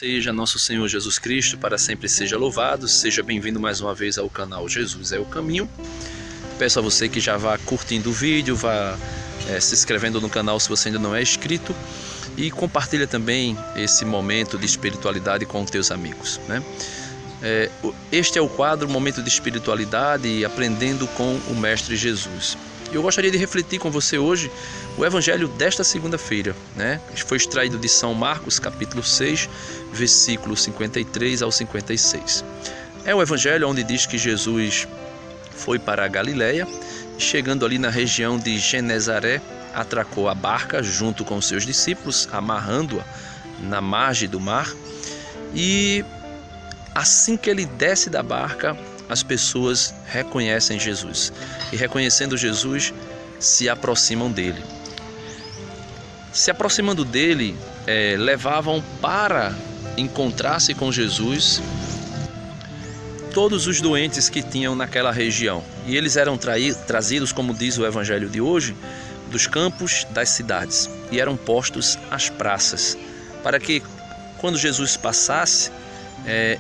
Seja nosso Senhor Jesus Cristo, para sempre seja louvado. Seja bem-vindo mais uma vez ao canal Jesus é o Caminho. Peço a você que já vá curtindo o vídeo, vá se inscrevendo no canal se você ainda não é inscrito, e compartilha também esse momento de espiritualidade com os teus amigos, né? Este é o quadro Momento de Espiritualidade e Aprendendo com o Mestre Jesus. Eu gostaria de refletir com você hoje o Evangelho desta segunda-feira, né? Foi extraído de São Marcos, capítulo 6, versículos 53 ao 56. É o Evangelho onde diz que Jesus foi para a Galileia e, chegando ali na região de Genezaré, atracou a barca junto com seus discípulos, amarrando-a na margem do mar. E assim que ele desce da barca, as pessoas reconhecem Jesus e, reconhecendo Jesus, se aproximam dele. Se aproximando dele, levavam para encontrar-se com Jesus todos os doentes que tinham naquela região. E eles eram trazidos, como diz o Evangelho de hoje, dos campos das cidades, e eram postos às praças, para que, quando Jesus passasse,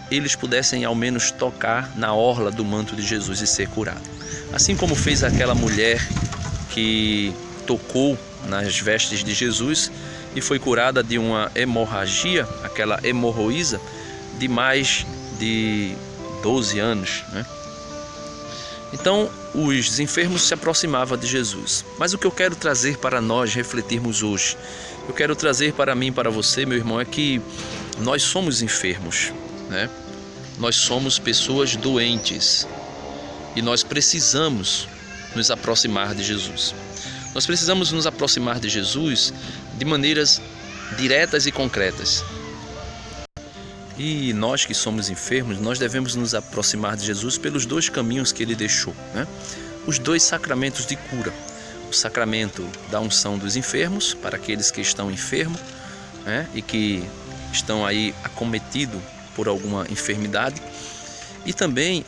eles pudessem ao menos tocar na orla do manto de Jesus e ser curado. Assim como fez aquela mulher que tocou nas vestes de Jesus e foi curada de uma hemorragia, aquela hemorroísa, de mais de 12 anos, né? Então, os enfermos se aproximavam de Jesus. Mas o que eu quero trazer para nós refletirmos hoje, eu quero trazer para mim e para você, meu irmão, é que nós somos enfermos, né? Nós somos pessoas doentes e nós precisamos nos aproximar de Jesus. Nós precisamos nos aproximar de Jesus de maneiras diretas e concretas. E nós que somos enfermos, nós devemos nos aproximar de Jesus pelos dois caminhos que ele deixou, né? Os dois sacramentos de cura. O sacramento da unção dos enfermos, para aqueles que estão enfermos, né? E que estão aí acometidos por alguma enfermidade. E também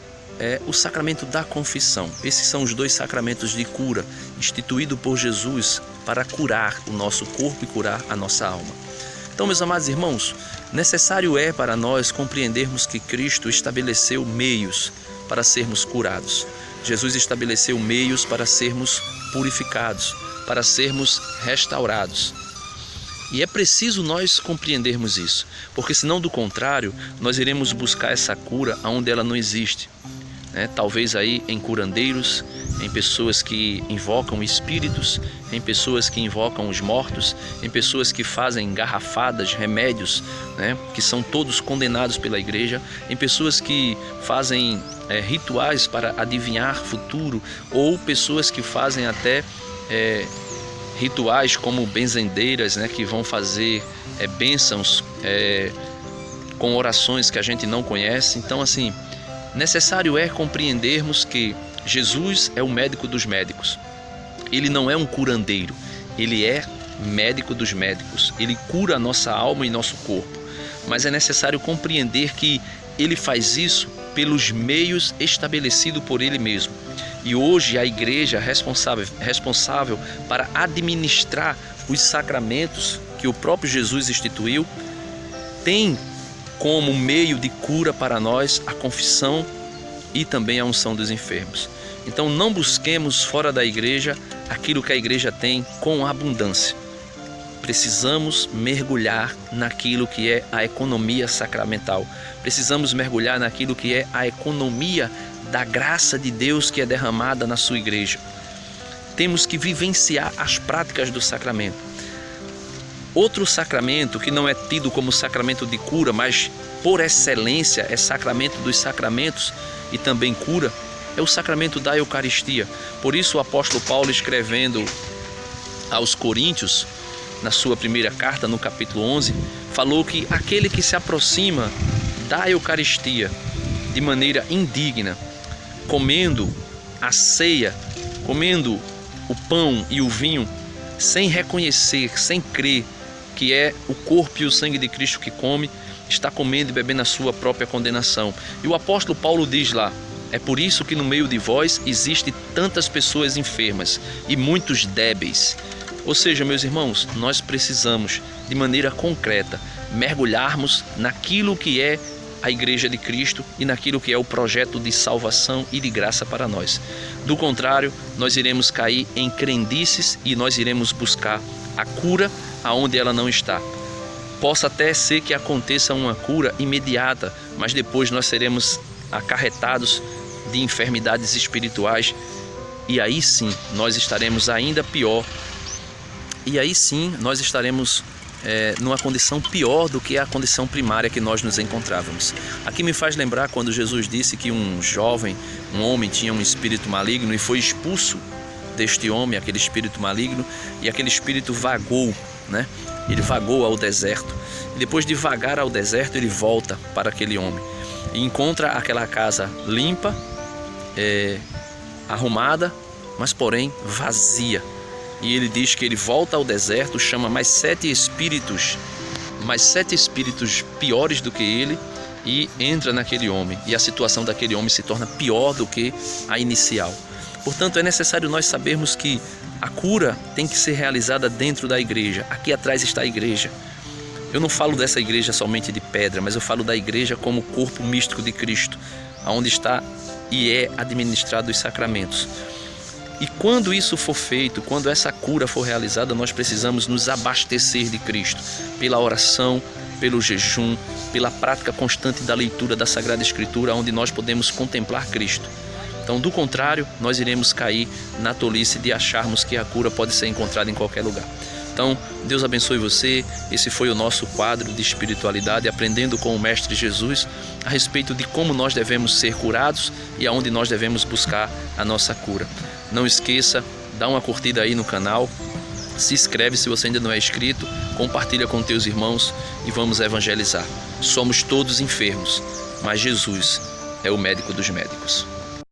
o sacramento da confissão. Esses são os dois sacramentos de cura instituídos por Jesus para curar o nosso corpo e curar a nossa alma. Então, meus amados irmãos, necessário é para nós compreendermos que Cristo estabeleceu meios para sermos curados. Jesus estabeleceu meios para sermos purificados, para sermos restaurados. E é preciso nós compreendermos isso, porque senão, do contrário, nós iremos buscar essa cura onde ela não existe, né? Talvez aí em curandeiros, em pessoas que invocam espíritos, em pessoas que invocam os mortos, em pessoas que fazem garrafadas, remédios, né? Que são todos condenados pela igreja, em pessoas que fazem rituais para adivinhar futuro, ou pessoas que fazem até rituais como benzendeiras, né? Que vão fazer bênçãos com orações que a gente não conhece. Então, assim, necessário é compreendermos que Jesus é o médico dos médicos. Ele não é um curandeiro, ele é médico dos médicos. Ele cura a nossa alma e nosso corpo. Mas é necessário compreender que ele faz isso pelos meios estabelecidos por ele mesmo. E hoje a igreja responsável para administrar os sacramentos que o próprio Jesus instituiu tem como meio de cura para nós a confissão e também a unção dos enfermos. Então não busquemos fora da igreja aquilo que a igreja tem com abundância. Precisamos mergulhar naquilo que é a economia sacramental. Precisamos mergulhar naquilo que é a economia da graça de Deus que é derramada na sua igreja. Temos que vivenciar as práticas do sacramento. Outro sacramento que não é tido como sacramento de cura, mas por excelência é sacramento dos sacramentos e também cura, é o sacramento da Eucaristia. Por isso o apóstolo Paulo, escrevendo aos Coríntios, na sua primeira carta, no capítulo 11, falou que aquele que se aproxima da Eucaristia de maneira indigna, comendo a ceia, comendo o pão e o vinho, sem reconhecer, sem crer que é o corpo e o sangue de Cristo que come, está comendo e bebendo a sua própria condenação. E o apóstolo Paulo diz lá: é por isso que no meio de vós existe tantas pessoas enfermas e muitos débeis. Ou seja, meus irmãos, nós precisamos de maneira concreta mergulharmos naquilo que é a Igreja de Cristo e naquilo que é o projeto de salvação e de graça para nós. Do contrário, nós iremos cair em crendices e nós iremos buscar a cura aonde ela não está. Possa até ser que aconteça uma cura imediata, mas depois nós seremos acarretados de enfermidades espirituais e aí sim nós estaremos ainda pior. E aí sim nós estaremos numa condição pior do que a condição primária que nós nos encontrávamos. Aqui me faz lembrar quando Jesus disse que um homem tinha um espírito maligno e foi expulso deste homem, aquele espírito maligno, e aquele espírito vagou, né? Ele vagou ao deserto. E depois de vagar ao deserto, ele volta para aquele homem e encontra aquela casa limpa, arrumada, mas porém vazia. E ele diz que ele volta ao deserto, chama mais 7 espíritos piores do que ele, e entra naquele homem. E a situação daquele homem se torna pior do que a inicial. Portanto, é necessário nós sabermos que a cura tem que ser realizada dentro da igreja. Aqui atrás está a igreja. Eu não falo dessa igreja somente de pedra, mas eu falo da igreja como corpo místico de Cristo, onde está e é administrado os sacramentos. E quando isso for feito, quando essa cura for realizada, nós precisamos nos abastecer de Cristo, pela oração, pelo jejum, pela prática constante da leitura da Sagrada Escritura, onde nós podemos contemplar Cristo. Então, do contrário, nós iremos cair na tolice de acharmos que a cura pode ser encontrada em qualquer lugar. Então, Deus abençoe você. Esse foi o nosso quadro de espiritualidade, aprendendo com o Mestre Jesus a respeito de como nós devemos ser curados e aonde nós devemos buscar a nossa cura. Não esqueça, dá uma curtida aí no canal, se inscreve se você ainda não é inscrito, compartilha com teus irmãos e vamos evangelizar. Somos todos enfermos, mas Jesus é o médico dos médicos.